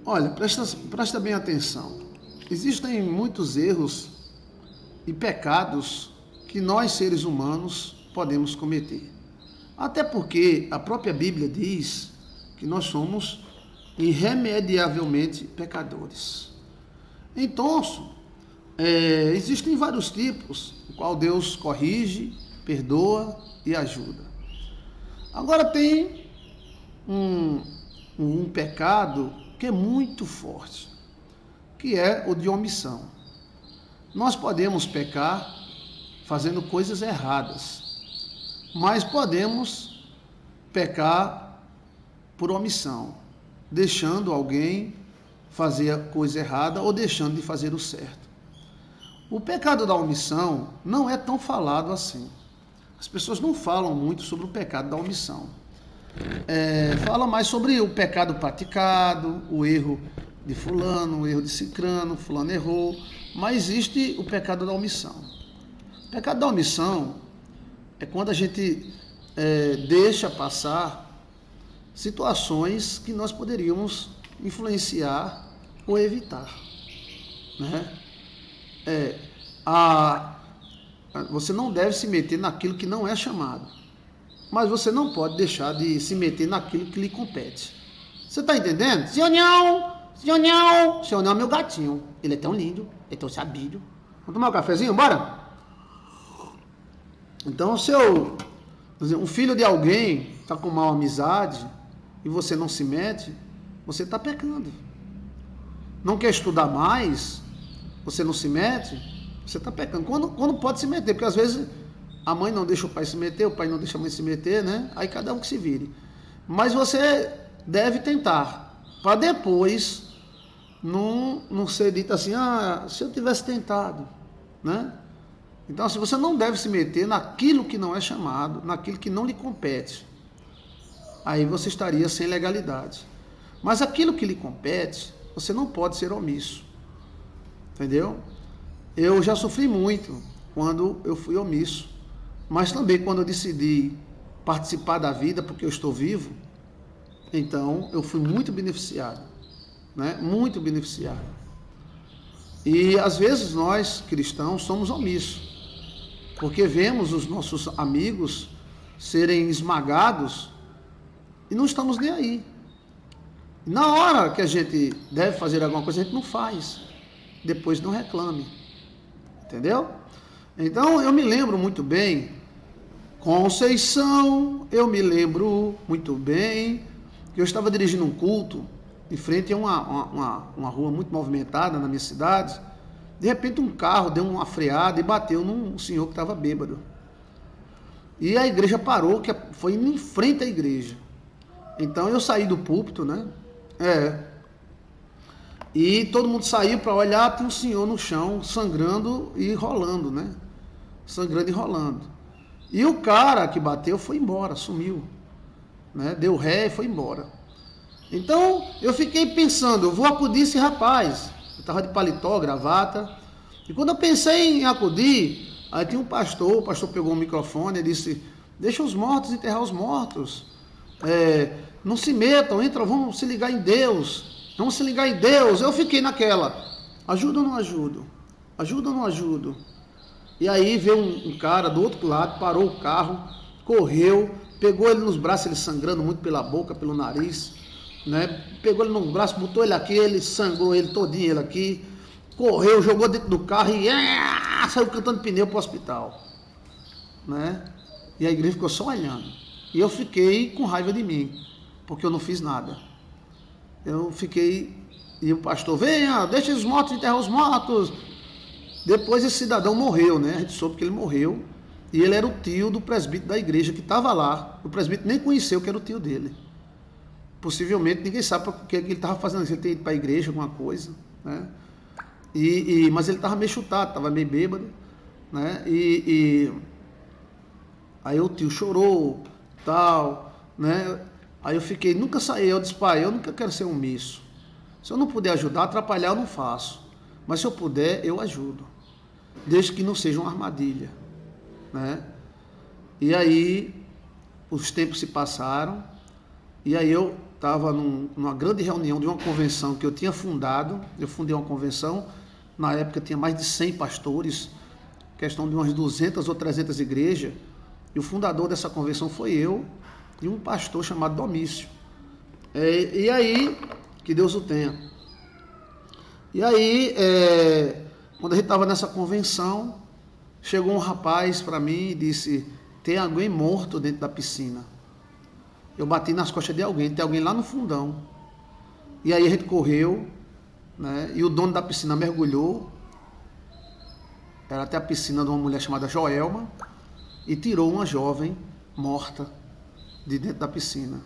Olha, presta bem atenção. Existem muitos erros e pecados que nós, seres humanos, podemos cometer. Até porque a própria Bíblia diz que nós somos irremediavelmente pecadores. Então, existem vários tipos, o qual Deus corrige, perdoa e ajuda. Agora tem um pecado que é muito forte, que é o de omissão. Nós podemos pecar fazendo coisas erradas, mas podemos pecar por omissão, deixando alguém fazer a coisa errada ou deixando de fazer o certo. O pecado da omissão não é tão falado assim. As pessoas não falam muito sobre o pecado da omissão. Fala mais sobre o pecado praticado, o erro de fulano, o erro de cicrano, fulano errou, mas existe o pecado da omissão. O pecado da omissão é quando a gente deixa passar situações que nós poderíamos influenciar ou evitar, né? Você não deve se meter naquilo que não é chamado, mas você não pode deixar de se meter naquilo que lhe compete. Você está entendendo? Senhor é meu gatinho. Ele é tão lindo, é tão sabido. Vamos tomar um cafezinho? Bora? Então, um filho de alguém está com mal amizade e você não se mete, você está pecando. Não quer estudar mais, você não se mete, você está pecando. Quando pode se meter, porque às vezes a mãe não deixa o pai se meter, o pai não deixa a mãe se meter, né? Aí cada um que se vire. Mas você deve tentar, para depois não ser dito assim, se eu tivesse tentado, né? Então, assim, você não deve se meter naquilo que não é chamado, naquilo que não lhe compete. Aí você estaria sem legalidade. Mas aquilo que lhe compete, você não pode ser omisso. Entendeu? Eu já sofri muito quando eu fui omisso. Mas também quando eu decidi participar da vida, porque eu estou vivo, então eu fui muito beneficiado. Né? Muito beneficiado. E às vezes nós, cristãos, somos omissos. Porque vemos os nossos amigos serem esmagados e não estamos nem aí. Na hora que a gente deve fazer alguma coisa, a gente não faz. Depois não reclame. Entendeu? Então, eu me lembro muito bem, Conceição, eu me lembro muito bem, que eu estava dirigindo um culto em frente a uma rua muito movimentada na minha cidade. De repente um carro deu uma freada e bateu num senhor que estava bêbado. E a igreja parou, que foi em frente à igreja. Então eu saí do púlpito, né? E todo mundo saiu para olhar, tinha um senhor no chão, sangrando e rolando, né? Sangrando e rolando. E o cara que bateu foi embora, sumiu. Né? Deu ré e foi embora. Então eu fiquei pensando, eu vou acudir esse rapaz. Eu estava de paletó, gravata. E quando eu pensei em acudir, aí tinha um pastor, o pastor pegou o microfone e disse, deixa os mortos enterrar os mortos. Não se metam, vamos se ligar em Deus. Vamos se ligar em Deus. Eu fiquei naquela, ajuda ou não ajudo? Ajuda ou não ajudo? E aí veio um cara do outro lado, parou o carro, correu, pegou ele nos braços, ele sangrando muito pela boca, pelo nariz, né? Pegou ele no braço, botou ele aqui, ele sangrou ele todinho, ele aqui, correu, jogou dentro do carro e saiu cantando pneu para o hospital, né? E a igreja ficou só olhando. E eu fiquei com raiva de mim, porque eu não fiz nada. Eu fiquei, e o pastor, venha, deixa os mortos enterrar os mortos. Depois esse cidadão morreu, né? A gente soube que ele morreu. E ele era o tio do presbítero da igreja que estava lá. O presbítero nem conheceu que era o tio dele. Possivelmente ninguém sabe o que ele estava fazendo. Se ele tinha ido para a igreja, alguma coisa, né? Mas ele estava meio chutado, estava meio bêbado, né? Aí o tio chorou, tal, né? Aí eu fiquei, nunca saí. Eu disse, pai, eu nunca quero ser omisso. Se eu não puder ajudar, atrapalhar, eu não faço. Mas se eu puder, eu ajudo. Desde que não seja uma armadilha, né? E aí, os tempos se passaram. E aí eu estava numa grande reunião de uma convenção que eu tinha fundado. Eu fundei uma convenção, na época tinha mais de 100 pastores, questão de umas 200 ou 300 igrejas, e o fundador dessa convenção foi eu e um pastor chamado Domício. E aí, que Deus o tenha. E aí, quando a gente estava nessa convenção, chegou um rapaz para mim e disse: tem alguém morto dentro da piscina. Eu bati nas costas de alguém, tem alguém lá no fundão. E aí a gente correu, né? E o dono da piscina mergulhou. Era até a piscina de uma mulher chamada Joelma, e tirou uma jovem morta de dentro da piscina.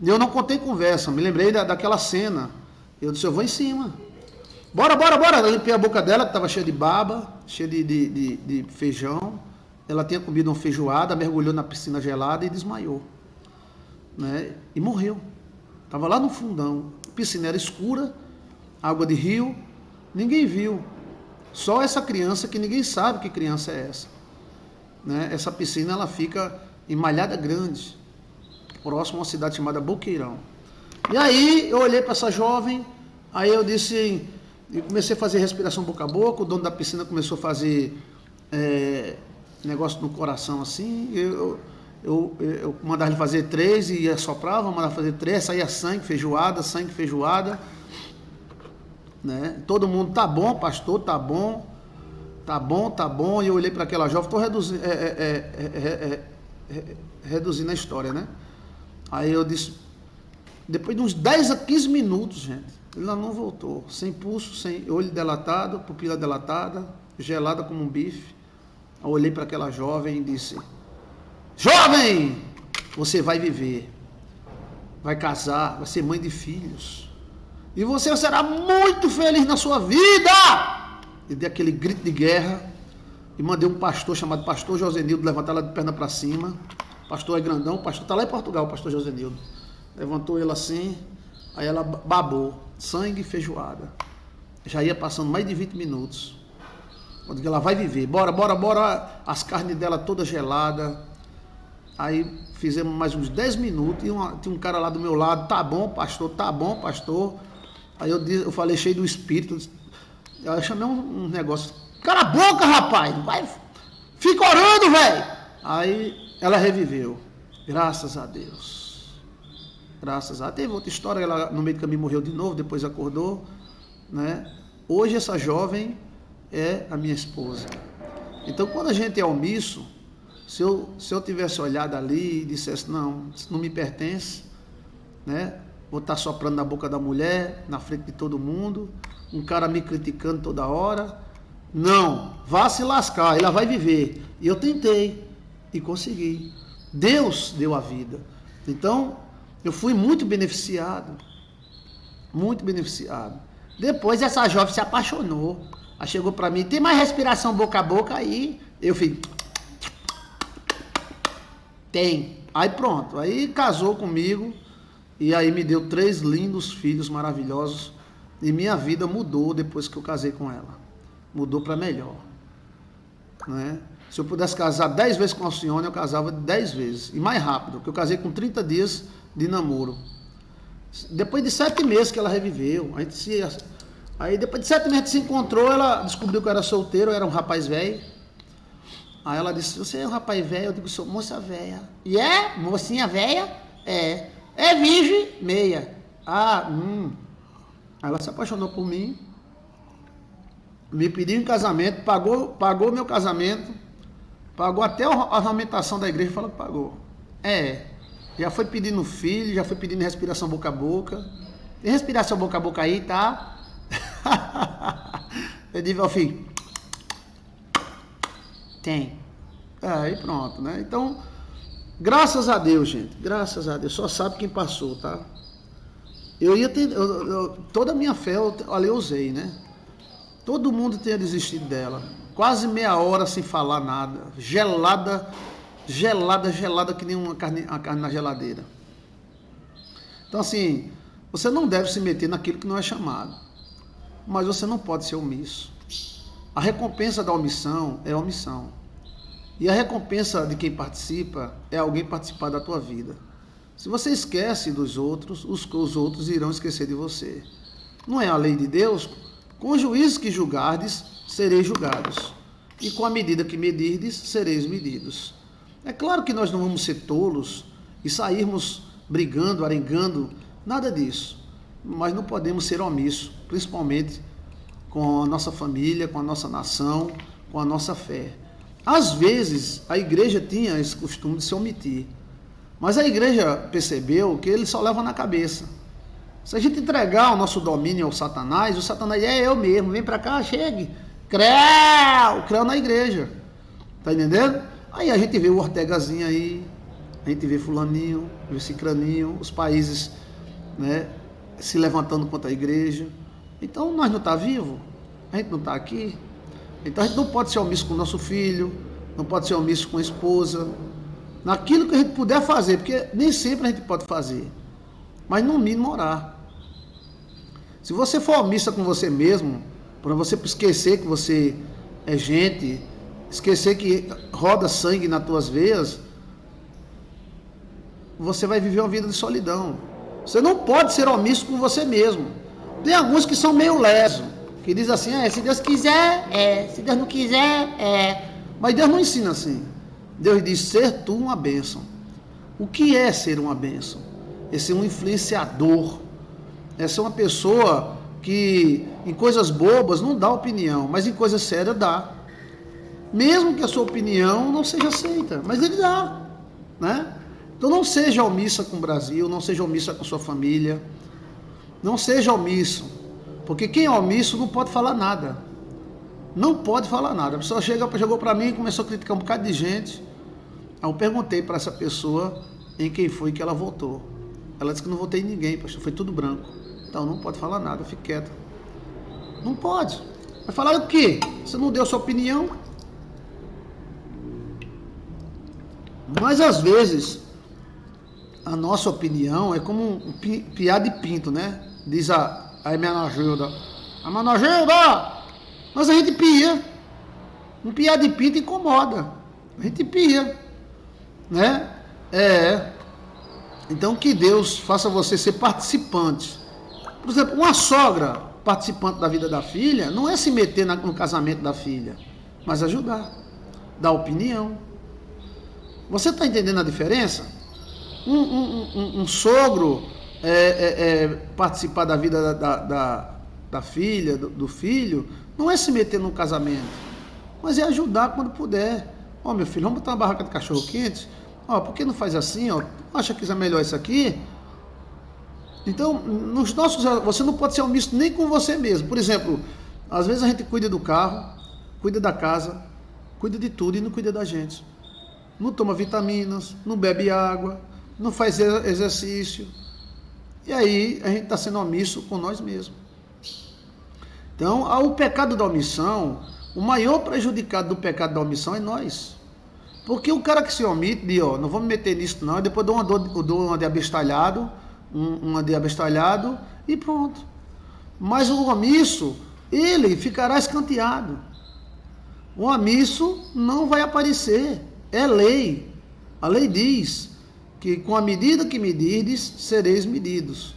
E eu não contei conversa, me lembrei daquela cena. Eu disse: eu vou em cima. Bora, bora, bora. Eu limpei a boca dela, que estava cheia de baba, cheia de feijão. Ela tinha comido uma feijoada, mergulhou na piscina gelada e desmaiou, né? E morreu. Estava lá no fundão. A piscina era escura, água de rio, ninguém viu. Só essa criança, que ninguém sabe que criança é essa, né? Essa piscina ela fica em Malhada Grande, próximo a uma cidade chamada Boqueirão. E aí eu olhei para essa jovem, aí eu disse, eu comecei a fazer respiração boca a boca. O dono da piscina começou a fazer negócio no coração assim. Eu mandava ele fazer 3 e assoprava, mandava fazer 3, saía sangue, feijoada, né? Todo mundo: tá bom, pastor, tá bom. E eu olhei para aquela jovem, estou reduzindo a história, né? Aí eu disse, depois de uns 10 a 15 minutos, gente, ela não voltou, sem pulso, sem olho dilatado, pupila dilatada, gelada como um bife. Eu olhei para aquela jovem e disse: jovem, você vai viver, vai casar, vai ser mãe de filhos, e você será muito feliz na sua vida. E dei aquele grito de guerra e mandei um pastor chamado pastor Josenildo levantar ela de perna para cima. O pastor é grandão, o pastor está lá em Portugal, o pastor Josenildo. Levantou ele assim, aí ela babou, sangue e feijoada. Já ia passando mais de 20 minutos. Eu digo: ela vai viver, bora, as carnes dela todas geladas. Aí fizemos mais uns 10 minutos e tinha um cara lá do meu lado: tá bom, pastor. Aí eu falei cheio do espírito, eu chamei um negócio: cala a boca, rapaz, vai, fica orando, velho. Aí ela reviveu, graças a Deus. Teve outra história, ela no meio do caminho morreu de novo, depois acordou, né? Hoje essa jovem é a minha esposa. Então, quando a gente é omisso, se eu tivesse olhado ali e dissesse: não, isso não me pertence, né? Vou estar soprando na boca da mulher, na frente de todo mundo, um cara me criticando toda hora. Não, vá se lascar, ela vai viver. E eu tentei e consegui. Deus deu a vida. Então, eu fui muito beneficiado. Muito beneficiado. Depois essa jovem se apaixonou. Aí chegou para mim: tem mais respiração boca a boca aí? Eu fiz: tem. Aí pronto, aí casou comigo. E aí me deu 3 lindos filhos maravilhosos. E minha vida mudou depois que eu casei com ela. Mudou para melhor, né? Se eu pudesse casar 10 vezes com a Alcione, eu casava 10 vezes. E mais rápido, porque eu casei com 30 dias de namoro. Depois de 7 meses que ela reviveu. Aí depois de 7 meses que se encontrou, ela descobriu que eu era solteiro, eu era um rapaz velho. Aí ela disse: você é um rapaz velho? Eu digo: sou moça velha. E é? Mocinha velha? É. É virgem? Meia. Aí ela se apaixonou por mim, me pediu em casamento, pagou meu casamento, pagou até a ornamentação da igreja, falou que pagou. Já foi pedindo filho, já foi pedindo respiração boca a boca. Tem respiração boca a boca aí, tá? Eu digo ao filho: tem. Aí pronto, né? Então, graças a Deus, gente, graças a Deus, só sabe quem passou, tá? Toda a minha fé eu usei, né? Todo mundo tinha desistido dela. Quase meia hora sem falar nada. Gelada que nem uma carne na geladeira. Então assim, você não deve se meter naquilo que não é chamado. Mas você não pode ser omisso. A recompensa da omissão é omissão. E a recompensa de quem participa é alguém participar da tua vida. Se você esquece dos outros, os outros irão esquecer de você. Não é a lei de Deus? Com os juízes que julgardes, sereis julgados. E com a medida que medirdes, sereis medidos. É claro que nós não vamos ser tolos e sairmos brigando, arengando, nada disso. Mas não podemos ser omissos, principalmente com a nossa família, com a nossa nação, com a nossa fé. Às vezes, a igreja tinha esse costume de se omitir. Mas a igreja percebeu que ele só leva na cabeça. Se a gente entregar o nosso domínio ao Satanás, o Satanás é eu mesmo, vem pra cá, chegue. Creu na igreja. Tá entendendo? Aí a gente vê o Ortegazinho aí, a gente vê fulaninho, vê cicraninho, os países, né, se levantando contra a igreja. Então nós não está vivo, a gente não está aqui. Então a gente não pode ser omisso com o nosso filho, não pode ser omisso com a esposa, naquilo que a gente puder fazer, porque nem sempre a gente pode fazer, mas no mínimo orar. Se você for omissa com você mesmo, para você esquecer que você é gente, esquecer que roda sangue nas tuas veias, você vai viver uma vida de solidão. Você não pode ser omisso com você mesmo. Tem alguns que são meio lesos, que dizem assim, se Deus quiser, se Deus não quiser, Mas Deus não ensina assim. Deus diz, ser tu uma bênção. O que é ser uma bênção? É ser um influenciador. É ser uma pessoa que em coisas bobas não dá opinião, mas em coisas sérias dá. Mesmo que a sua opinião não seja aceita, mas ele dá, né? Então não seja omissa com o Brasil, não seja omissa com a sua família, não seja omisso, porque quem é omisso não pode falar nada. Não pode falar nada. A pessoa chegou para mim e começou a criticar um bocado de gente. Aí eu perguntei para essa pessoa em quem foi que ela votou. Ela disse que não votei em ninguém, pastor, foi tudo branco. Então não pode falar nada, fique quieto. Não pode. Vai falar o quê? Você não deu sua opinião? Mas às vezes a nossa opinião é como um piá de pinto, né? Diz a Irmã Gilda. A Irmã Gilda! Mas a gente pia. Um piá de pinto incomoda. A gente pia. Né? Então que Deus faça você ser participante. Por exemplo, uma sogra participante da vida da filha não é se meter no casamento da filha, mas ajudar, dar opinião. Você está entendendo a diferença? Um sogro participar da vida da filha, do filho, não é se meter no casamento, mas é ajudar quando puder. Ó, meu filho, vamos botar uma barraca de cachorro quente? Ó, por que não faz assim? Ó, acha que é melhor isso aqui? Então, você não pode ser omisso nem com você mesmo. Por exemplo, às vezes a gente cuida do carro, cuida da casa, cuida de tudo e não cuida da gente. Não toma vitaminas, não bebe água, não faz exercício. E aí a gente está sendo omisso com nós mesmos. Então, o pecado da omissão, o maior prejudicado do pecado da omissão é nós. Porque o cara que se omite, diz, ó, não vou me meter nisso não, depois dou uma de abestalhado, e pronto. Mas o omisso, ele ficará escanteado. O omisso não vai aparecer. É lei. A lei diz que com a medida que medirdes, sereis medidos.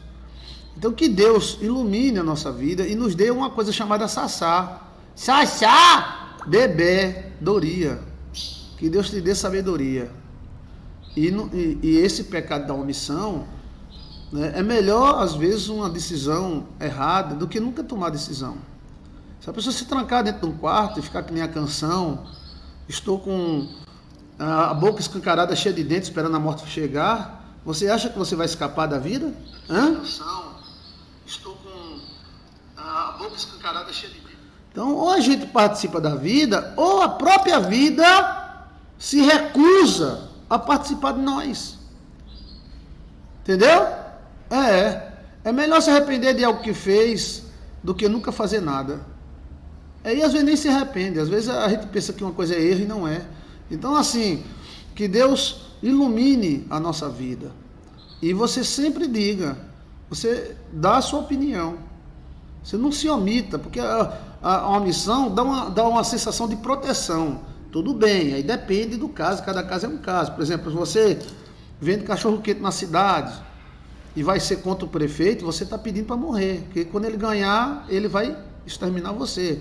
Então que Deus ilumine a nossa vida e nos dê uma coisa chamada sassá. Sassá! Bebedoria. Que Deus te dê sabedoria. E esse pecado da omissão, né, é melhor, às vezes, uma decisão errada do que nunca tomar decisão. Se a pessoa se trancar dentro de um quarto e ficar que nem a canção, estou com a boca escancarada, cheia de dentes, esperando a morte chegar, você acha que você vai escapar da vida? Estou com a boca escancarada, cheia de dentes. Então, ou a gente participa da vida, ou a própria vida se recusa a participar de nós. Entendeu? É melhor se arrepender de algo que fez do que nunca fazer nada. E às vezes nem se arrepende, às vezes a gente pensa que uma coisa é erro e não é. Então assim, que Deus ilumine a nossa vida. E você sempre diga, você dá a sua opinião. Você não se omita, porque a omissão dá uma sensação de proteção. Tudo bem, aí depende do caso, cada caso é um caso. Por exemplo, você vende cachorro-quente na cidade e vai ser contra o prefeito, você está pedindo para morrer. Porque quando ele ganhar, ele vai exterminar você.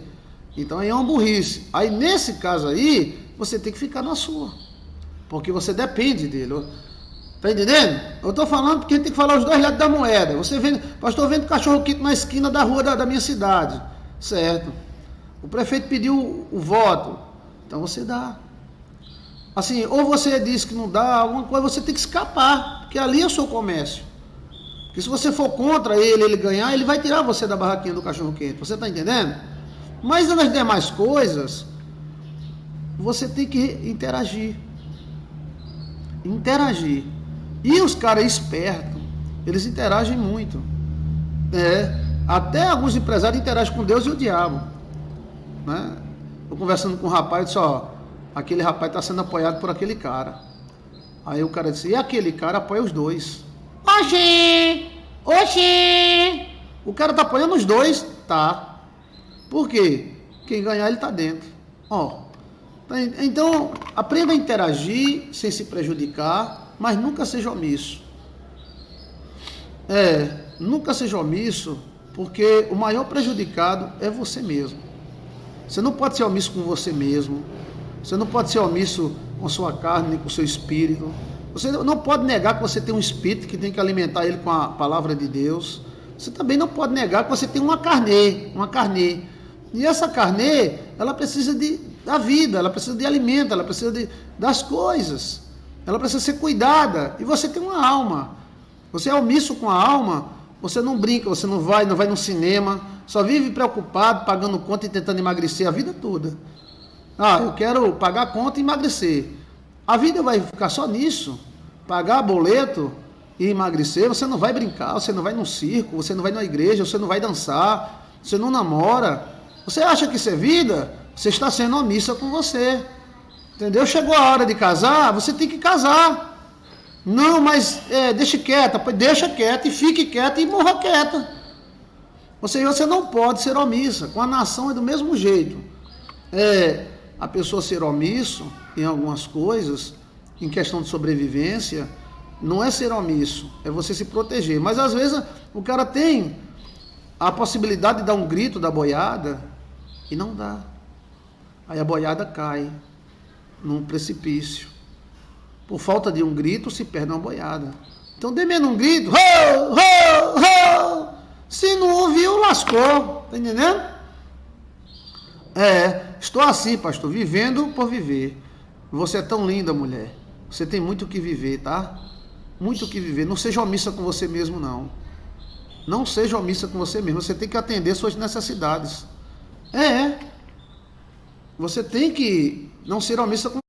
Então aí é uma burrice. Aí nesse caso aí, você tem que ficar na sua. Porque você depende dele. Tá entendendo? Eu tô falando porque a gente tem que falar os dois lados da moeda. Você vende, pastor, vendo cachorro-quente na esquina da rua da minha cidade. Certo. O prefeito pediu o voto. Então você dá. Assim, ou você diz que não dá, alguma coisa, você tem que escapar. Porque ali é o seu comércio. Porque se você for contra ele ganhar, ele vai tirar você da barraquinha do cachorro-quente. Você tá entendendo? Mas nas demais coisas, você tem que interagir. Interagir. E os caras espertos, eles interagem muito. Até alguns empresários interagem com Deus e o diabo. Né? Eu conversando com um rapaz, disse, aquele rapaz está sendo apoiado por aquele cara. Aí o cara disse, e aquele cara apoia os dois. Oxê! Oxê! O cara tá apoiando os dois? Tá. Por quê? Quem ganhar, ele tá dentro. Então, aprenda a interagir sem se prejudicar, mas nunca seja omisso. Nunca seja omisso, porque o maior prejudicado é você mesmo. Você não pode ser omisso com você mesmo. Você não pode ser omisso com sua carne, nem com seu espírito. Você não pode negar que você tem um espírito que tem que alimentar ele com a palavra de Deus. Você também não pode negar que você tem uma carne. E essa carne, ela precisa da vida, ela precisa de alimento, ela precisa das coisas. Ela precisa ser cuidada. E você tem uma alma. Você é omisso com a alma, você não brinca, você não vai no cinema, só vive preocupado, pagando conta e tentando emagrecer a vida toda. Eu quero pagar a conta e emagrecer. A vida vai ficar só nisso. Pagar boleto e emagrecer, você não vai brincar, você não vai num circo, você não vai na igreja, você não vai dançar, você não namora. Você acha que isso é vida? Você está sendo omissa com você. Entendeu? Chegou a hora de casar, você tem que casar. Não, mas deixa quieta e fique quieta e morra quieta. Ou seja, você não pode ser omissa. Com a nação é do mesmo jeito. A pessoa ser omisso em algumas coisas, em questão de sobrevivência, não é ser omisso, é você se proteger. Mas às vezes o cara tem a possibilidade de dar um grito da boiada e não dá. Aí a boiada cai num precipício. Por falta de um grito, se perde uma boiada. Então dê menos um grito. Ho, ho, ho. Se não ouviu, lascou. Tá entendendo? Estou assim, pastor, vivendo por viver. Você é tão linda, mulher. Você tem muito o que viver, tá? Muito o que viver. Não seja omissa com você mesmo, não. Não seja omissa com você mesmo. Você tem que atender suas necessidades. Você tem que não ser omissa com.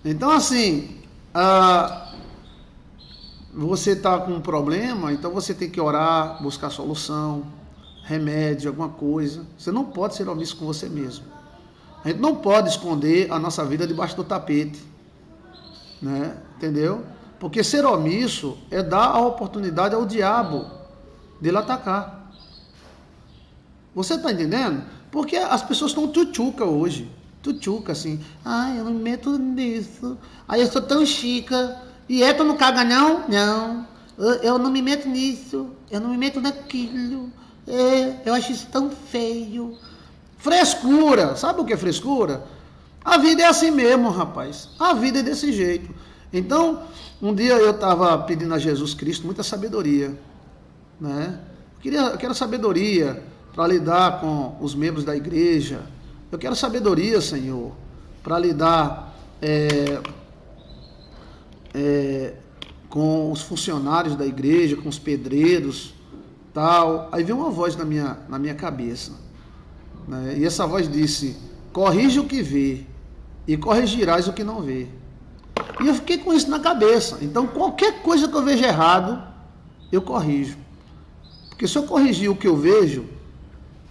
Então, assim, você está com um problema, então você tem que orar, buscar solução, remédio, alguma coisa. Você não pode ser omisso com você mesmo. A gente não pode esconder a nossa vida debaixo do tapete, né? Entendeu? Porque ser omisso é dar a oportunidade ao diabo dele atacar. Você está entendendo? Porque as pessoas estão tchutchuca hoje. Tchutchuca, assim. Eu não me meto nisso. Eu sou tão chica. E tu não caga, não? Não. Eu não me meto nisso. Eu não me meto naquilo. Eu acho isso tão feio. Frescura. Sabe o que é frescura? A vida é assim mesmo, rapaz. A vida é desse jeito. Então, um dia eu estava pedindo a Jesus Cristo muita sabedoria, né? Eu quero sabedoria para lidar com os membros da igreja. Eu quero sabedoria, Senhor, para lidar com os funcionários da igreja, com os pedreiros, tal. Aí veio uma voz na minha cabeça, né? E essa voz disse: corrige o que vê e corrigirás o que não vê. E eu fiquei com isso na cabeça. Então, qualquer coisa que eu vejo errado, eu corrijo. Porque se eu corrigir o que eu vejo,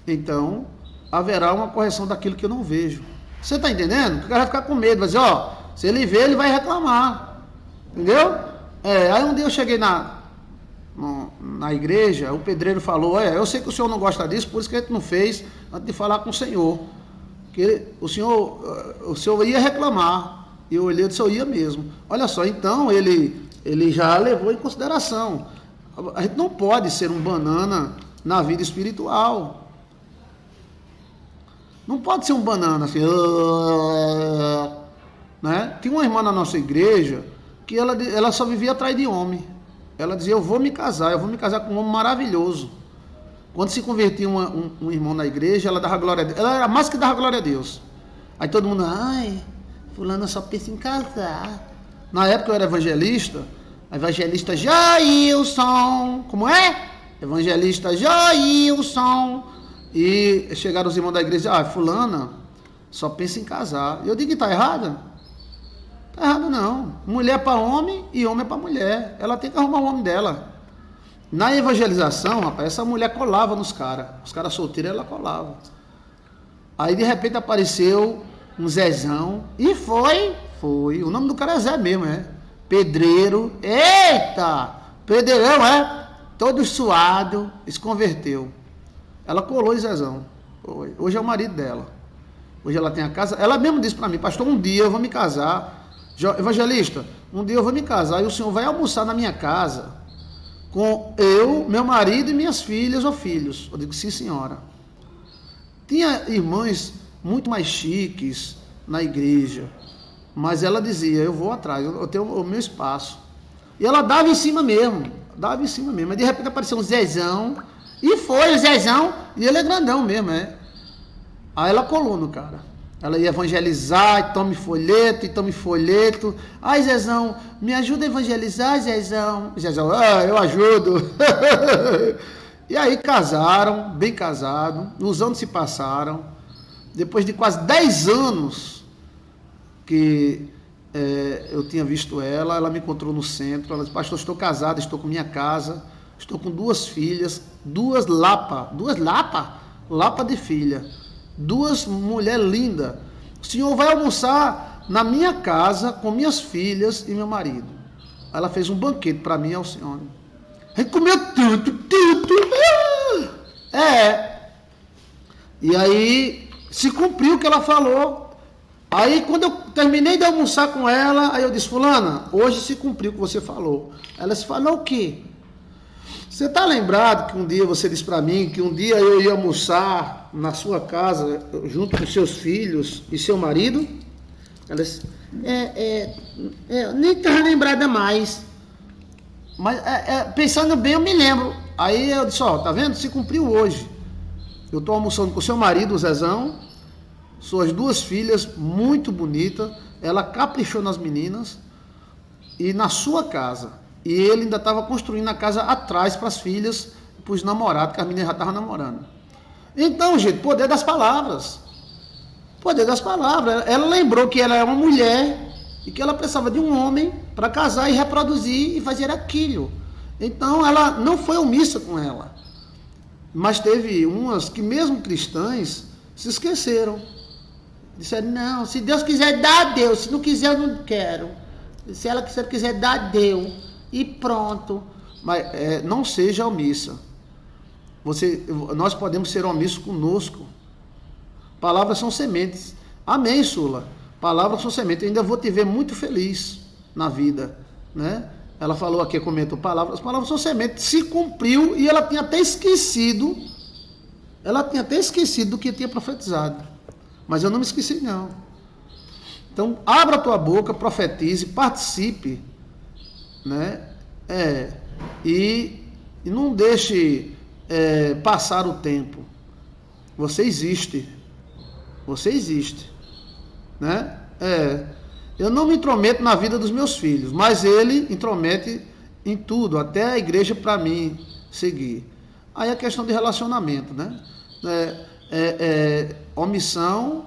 então haverá uma correção daquilo que eu não vejo. Você está entendendo? O cara vai ficar com medo, vai dizer, se ele ver, ele vai reclamar. Entendeu? Aí um dia eu cheguei na igreja, o pedreiro falou, eu sei que o senhor não gosta disso, por isso que a gente não fez, antes de falar com o senhor. que o senhor ia reclamar. E eu olhei e disse, eu ia mesmo. Olha só, então ele já levou em consideração. A gente não pode ser um banana na vida espiritual. Não pode ser um banana assim, né? Tinha uma irmã na nossa igreja que ela só vivia atrás de homem. Ela dizia, eu vou me casar com um homem maravilhoso. Quando se convertia um irmão na igreja, ela dava glória a Deus. Ela era mais que dava glória a Deus. Aí todo mundo, ai, fulano só pensa em casar. Na época eu era evangelista Jailson, como é? Evangelista Jailson. E chegaram os irmãos da igreja, fulana só pensa em casar. Eu digo que está errada? Está errado não. Mulher para homem e homem para mulher. Ela tem que arrumar o homem dela. Na evangelização, rapaz, essa mulher colava nos caras. Os caras solteiros, ela colava. Aí de repente apareceu um Zezão. E foi. O nome do cara é Zé mesmo, é. Pedreiro. Eita! Pedreirão, é? Todo suado. Se converteu. Ela colou em Zezão. Hoje é o marido dela. Hoje ela tem a casa. Ela mesmo disse para mim, pastor, um dia eu vou me casar. Evangelista, um dia eu vou me casar e o senhor vai almoçar na minha casa com eu, meu marido e minhas filhas ou filhos. Eu digo, sim, senhora. Tinha irmãs muito mais chiques na igreja, mas ela dizia, eu vou atrás, eu tenho o meu espaço. E ela dava em cima mesmo. Mas de repente apareceu um Zezão. E foi o Zezão, e ele é grandão mesmo, é. Aí ela colou no cara. Ela ia evangelizar, e tome folheto. Ai, Zezão, me ajuda a evangelizar, Zezão. Zezão, eu ajudo. E aí casaram, bem casados, os anos se passaram. Depois de quase 10 anos que eu tinha visto ela me encontrou no centro. Ela disse, pastor, estou casada, estou com minha casa. Estou com 2 filhas, 2 lapa de filha, 2 mulheres lindas. O senhor vai almoçar na minha casa com minhas filhas e meu marido. Ela fez um banquete para mim e ao senhor. A gente comeu tanto. E aí se cumpriu o que ela falou. Aí quando eu terminei de almoçar com ela, aí eu disse, fulana, hoje se cumpriu o que você falou. Ela se falou o quê? Você está lembrado que um dia você disse para mim que um dia eu ia almoçar na sua casa junto com seus filhos e seu marido? Ela disse, nem estava lembrada mais. Mas pensando bem, eu me lembro. Aí eu disse, tá vendo? Se cumpriu hoje. Eu estou almoçando com seu marido, o Zezão, suas 2 filhas, muito bonitas. Ela caprichou nas meninas e na sua casa. E ele ainda estava construindo a casa atrás para as filhas, para os namorados, que as meninas já estavam namorando. Então, gente, poder das palavras. Poder das palavras. Ela lembrou que ela é uma mulher e que ela precisava de um homem para casar e reproduzir e fazer aquilo. Então, ela não foi omissa com ela. Mas teve umas que, mesmo cristãs, se esqueceram. Disseram, não, se Deus quiser, dá, Deus. Se não quiser, eu não quero. Se ela quiser, dá, Deus. E pronto. Mas não seja omissa. Nós podemos ser omissos conosco. Palavras são sementes. Amém, Sula? Palavras são sementes. Eu ainda vou te ver muito feliz na vida, né? Ela falou aqui, comentou, as palavras são sementes. Se cumpriu e ela tinha até esquecido. Ela tinha até esquecido do que tinha profetizado. Mas eu não me esqueci, não. Então, abra a tua boca, profetize, participe, né? E não deixe passar o tempo. Você existe, né? Eu não me intrometo na vida dos meus filhos, mas ele intromete em tudo, até a igreja para mim seguir. Aí a questão de relacionamento, né? Omissão,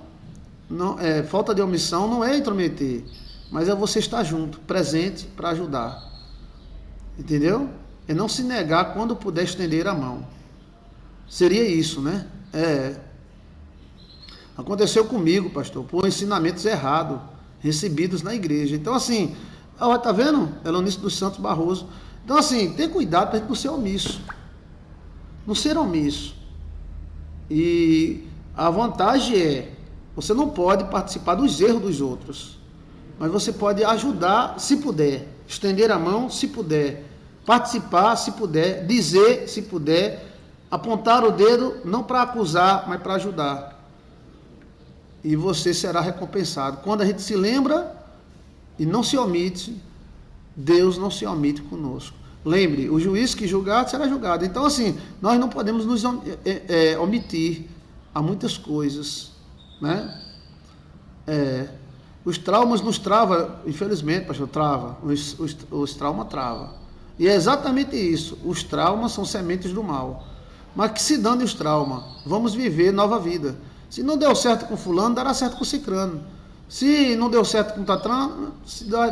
falta de omissão não é intrometer, mas é você estar junto, presente para ajudar. Entendeu? É não se negar quando puder estender a mão. Seria isso, né? Aconteceu comigo, pastor, por ensinamentos errados recebidos na igreja. Então, assim, tá vendo? Elonice dos Santos Barroso. Então, assim, tem cuidado para a gente não ser omisso. Não ser omisso. E a vantagem é Você não pode participar dos erros dos outros, mas você pode ajudar se puder, estender a mão se puder, participar se puder, dizer se puder, apontar o dedo não para acusar, mas para ajudar. E você será recompensado. Quando a gente se lembra e não se omite, Deus não se omite conosco. Lembre, o juiz que julgar será julgado. Então, assim, nós não podemos nos omitir a muitas coisas, né? Os traumas nos travam, infelizmente, pastor, trava. Os traumas travam. E é exatamente isso. Os traumas são sementes do mal. Mas que se dane os traumas. Vamos viver nova vida. Se não deu certo com fulano, dará certo com cicrano. Se não deu certo com Tatran,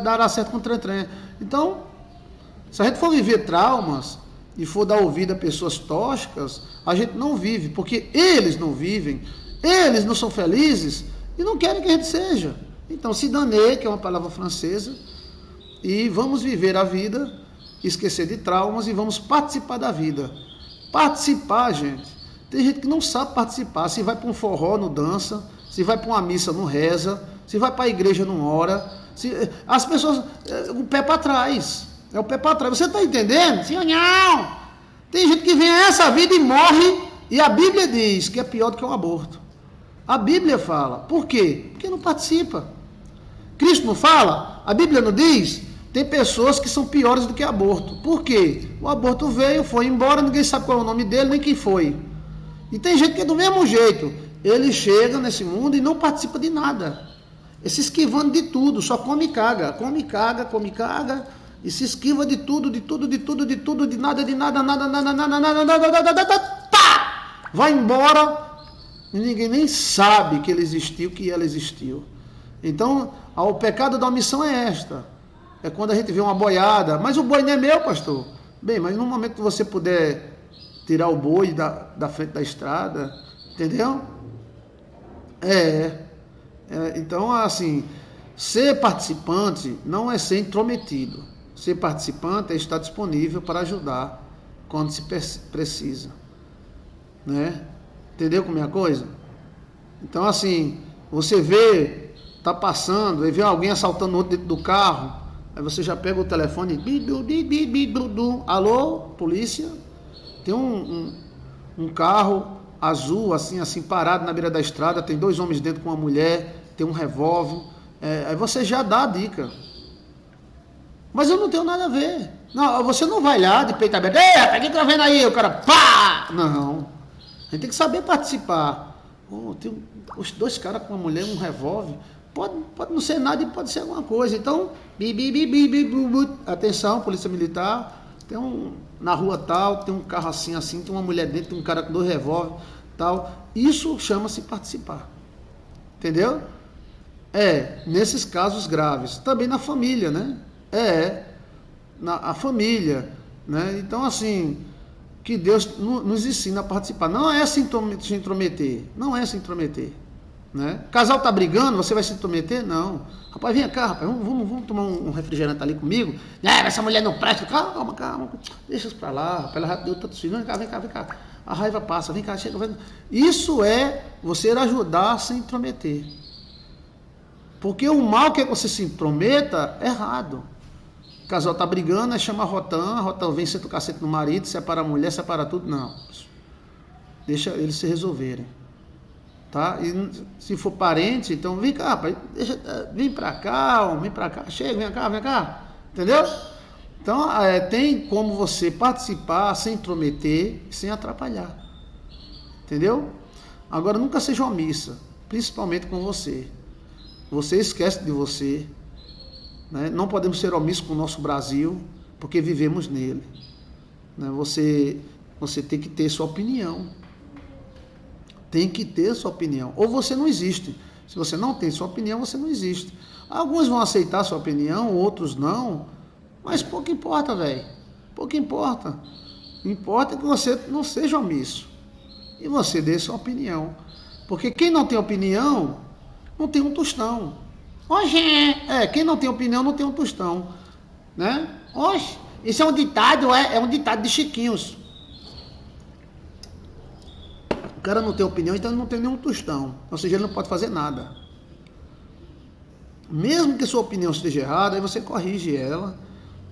dará certo com Trentren. Então, se a gente for viver traumas e for dar ouvido a pessoas tóxicas, a gente não vive, porque eles não vivem, eles não são felizes e não querem que a gente seja. Então, se daner, que é uma palavra francesa, e vamos viver a vida, esquecer de traumas e vamos participar da vida. Participar, gente. Tem gente que não sabe participar. Se vai para um forró, não dança. Se vai para uma missa, não reza. Se vai para a igreja, não ora. As pessoas, o pé para trás. É o pé para trás. Você está entendendo? Sim ou não? Tem gente que vem a essa vida e morre. E a Bíblia diz que é pior do que um aborto. A Bíblia fala. Por quê? Porque não participa. Cristo não fala? A Bíblia não diz? Tem pessoas que são piores do que aborto. Por quê? O aborto veio, foi embora, ninguém sabe qual é o nome dele, nem quem foi. E tem gente que é do mesmo jeito. Ele chega nesse mundo e não participa de nada. Ele se esquivando de tudo, só come e caga. Come e caga, come e caga. E se esquiva de tudo, de tudo, de tudo, de tudo, de nada, nada, nada, nada, tá! Vai embora e ninguém nem sabe que ele existiu, que ela existiu. Então, o pecado da omissão é esta. É quando a gente vê uma boiada. Mas o boi não é meu, pastor. Bem, mas no momento que você puder tirar o boi da frente da estrada, entendeu? Então, assim, ser participante não é ser intrometido. Ser participante é estar disponível para ajudar quando se precisa, né? Entendeu como é a coisa? Então, assim, você vê, tá passando, e vê alguém assaltando outro dentro do carro, aí você já pega o telefone, alô, polícia? Tem um carro azul, assim, parado na beira da estrada, tem 2 homens dentro com uma mulher, tem um revólver, aí você já dá a dica. Mas eu não tenho nada a ver. Não, você não vai lá de peito aberto, o que tá vendo aí? O cara, pá! Não. A gente tem que saber participar. Tem os 2 caras com uma mulher, um revólver, pode não ser nada e pode ser alguma coisa. Então, atenção, polícia militar, na rua tal, tem um carro assim, tem uma mulher dentro, tem um cara com 2 revólveres, tal. Isso chama-se participar. Entendeu? Nesses casos graves. Também na família, né? A família, né? Então, assim, que Deus nos ensina a participar. Não é se intrometer. Não é se intrometer. Né? Casal tá brigando, você vai se intrometer? Não. Rapaz, vem cá, rapaz, vamos tomar um refrigerante ali comigo. Essa mulher não presta. Calma. Deixa isso pra lá, rapaz, ela já deu tantos filhos. Vem cá. A raiva passa, vem cá, chega. Isso é você ajudar sem intrometer. Porque o mal que é que você se intrometa é errado. O casal tá brigando, aí chama a Rotan vem, senta o cacete no marido, separa a mulher, separa tudo. Não. Deixa eles se resolverem. Tá? E se for parente, então vem cá, rapaz, vem pra cá, chega, vem cá, entendeu? Então, tem como você participar sem intrometer, sem atrapalhar, entendeu? Agora, nunca seja omissa, principalmente com você. Você esquece de você, né? Não podemos ser omissos com o nosso Brasil, porque vivemos nele, né? Você tem que ter sua opinião. Tem que ter sua opinião. Ou você não existe. Se você não tem sua opinião, você não existe. Alguns vão aceitar sua opinião, outros não. Mas pouco importa, velho. Pouco importa. Importa que você não seja omisso. E você dê sua opinião. Porque quem não tem opinião, não tem um tostão. Oxê! Quem não tem opinião, não tem um tostão. Né? Oxe! Isso é um ditado, é um ditado de Chiquinhos. cara não tem opinião, então ele não tem nenhum tostão. Ou seja, ele não pode fazer nada. Mesmo que sua opinião esteja errada, aí você corrige ela.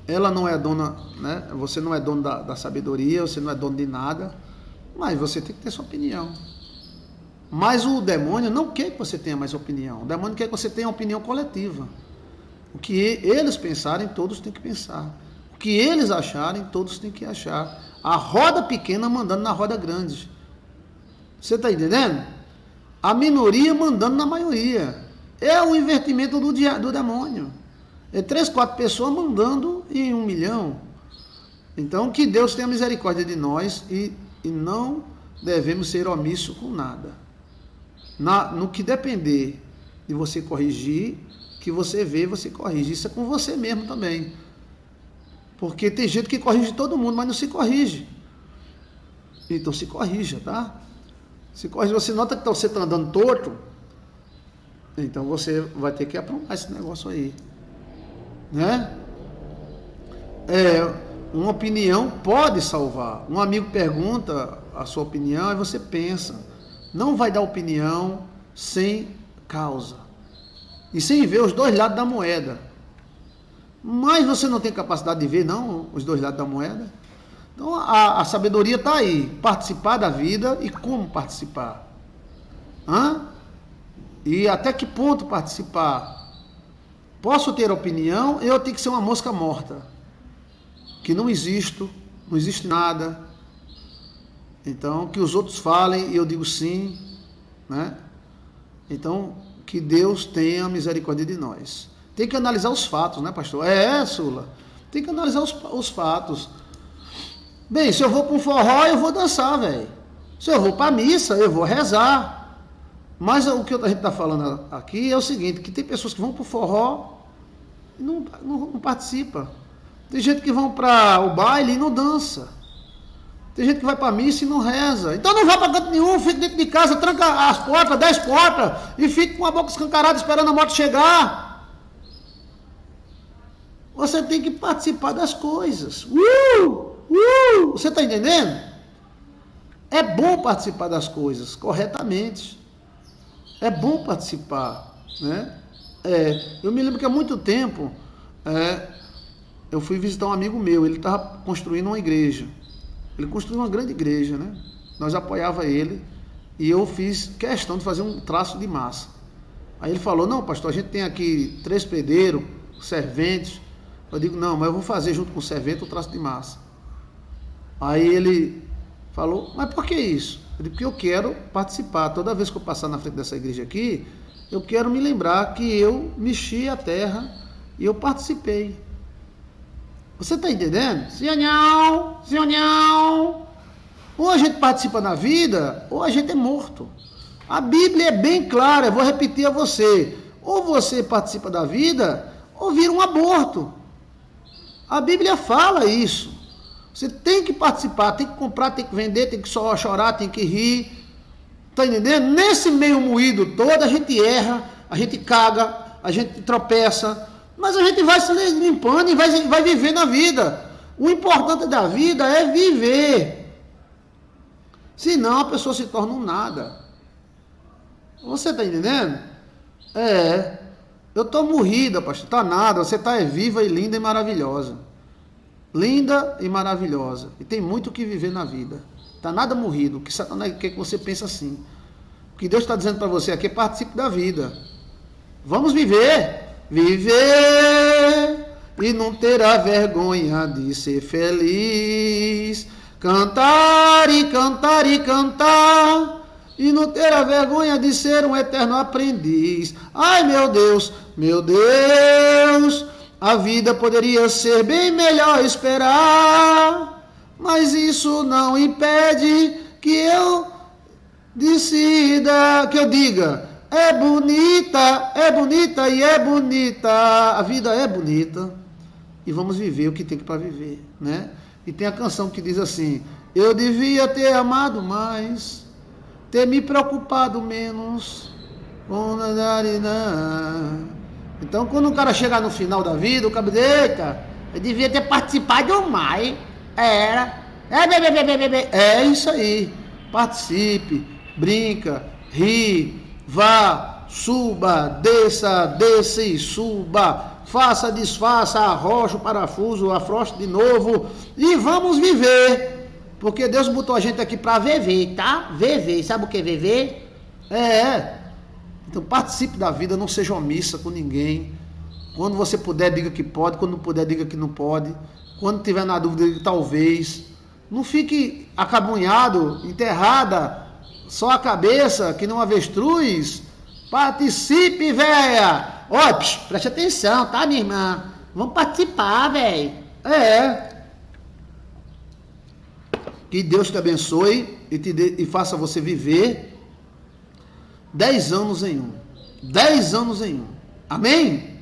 Ela não é dona, né? Você não é dono da sabedoria, você não é dono de nada, mas você tem que ter sua opinião. Mas o demônio não quer que você tenha mais opinião. O demônio quer que você tenha uma opinião coletiva. O que eles pensarem, todos têm que pensar. O que eles acharem, todos têm que achar. A roda pequena mandando na roda grande. Você está entendendo? A minoria mandando na maioria. É o invertimento do demônio. É 3, 4 pessoas mandando em 1 milhão. Então, que Deus tenha misericórdia de nós e não devemos ser omissos com nada. No que depender de você corrigir, que você vê, você corrige. Isso é com você mesmo também. Porque tem gente que corrige todo mundo, mas não se corrige. Então se corrija, tá? Se corrige, você nota que você está andando torto, então você vai ter que aprumar esse negócio aí. Né? Uma opinião pode salvar. Um amigo pergunta a sua opinião e você pensa. Não vai dar opinião sem causa. E sem ver os dois lados da moeda. Mas você não tem capacidade de ver, não, os dois lados da moeda. Então a sabedoria está aí. Participar da vida e como participar. E até que ponto participar? Posso ter opinião, eu tenho que ser uma mosca morta. Que não existo, não existe nada. Então, que os outros falem e eu digo sim. Né? Então, que Deus tenha misericórdia de nós. Tem que analisar os fatos, né, pastor? Sula. Tem que analisar os fatos. Bem, se eu vou para um forró, eu vou dançar, velho. Se eu vou para a missa, eu vou rezar. Mas o que a gente está falando aqui é o seguinte, que tem pessoas que vão para o forró e não participa. Tem gente que vão para o baile e não dança. Tem gente que vai para a missa e não reza. Então não vá para canto nenhum, fique dentro de casa, tranca as portas, 10 portas, e fique com a boca escancarada esperando a moto chegar. Você tem que participar das coisas. Você está entendendo? É bom participar das coisas corretamente. É bom participar. Né? Eu me lembro que há muito tempo eu fui visitar um amigo meu. Ele estava construindo uma igreja. Ele construiu uma grande igreja, né? Nós apoiava ele e eu fiz questão de fazer um traço de massa. Aí ele falou, não, pastor, a gente tem aqui 3 pedreiros, serventes. Eu digo, não, mas eu vou fazer junto com o servente o traço de massa. Aí ele falou, mas por que isso? Eu digo, porque eu quero participar. Toda vez que eu passar na frente dessa igreja aqui, eu quero me lembrar que eu mexi a terra e eu participei. Você está entendendo? Senhor, ou a gente participa na vida, ou a gente é morto. A Bíblia é bem clara, eu vou repetir a você. Ou você participa da vida, ou vira um aborto. A Bíblia fala isso. Você tem que participar, tem que comprar, tem que vender, tem que só chorar, tem que rir. Está entendendo? Nesse meio moído todo, a gente erra, a gente caga, a gente tropeça. Mas a gente vai se limpando e vai viver na vida. O importante da vida é viver. Senão a pessoa se torna um nada. Você está entendendo? Eu estou morrida, pastor. Está nada. Você está viva e linda e maravilhosa. Linda e maravilhosa. E tem muito o que viver na vida. Está nada morrido. O que Satanás quer que você pense assim. O que Deus está dizendo para você aqui é participe da vida. Vamos viver. Viver e não terá vergonha de ser feliz. Cantar e cantar e cantar e não terá vergonha de ser um eterno aprendiz. Ai, meu Deus, a vida poderia ser bem melhor esperar, mas isso não impede que eu decida, que eu diga, é bonita e é bonita, a vida é bonita e vamos viver o que tem que para viver, né? E tem a canção que diz assim, eu devia ter amado mais, ter me preocupado menos. Então, quando o cara chegar no final da vida, o cara diz, eita, eu devia ter participado mais. É isso aí. Participe, brinca, ri, vá, suba, desça e suba, faça, desfaça, arrocha o parafuso, afrouxe de novo e vamos viver, porque Deus botou a gente aqui para viver, tá? Viver, sabe o que é viver? Então participe da vida, não seja omissa com ninguém. Quando você puder, diga que pode, quando não puder, diga que não pode. Quando tiver na dúvida, diga talvez. Não fique acabunhado, enterrada, só a cabeça, que não avestruz. Participe, véia! Ó, preste atenção, tá, minha irmã? Vamos participar, velho. Que Deus te abençoe e faça você viver 10 anos em um. 10 anos em um. Amém?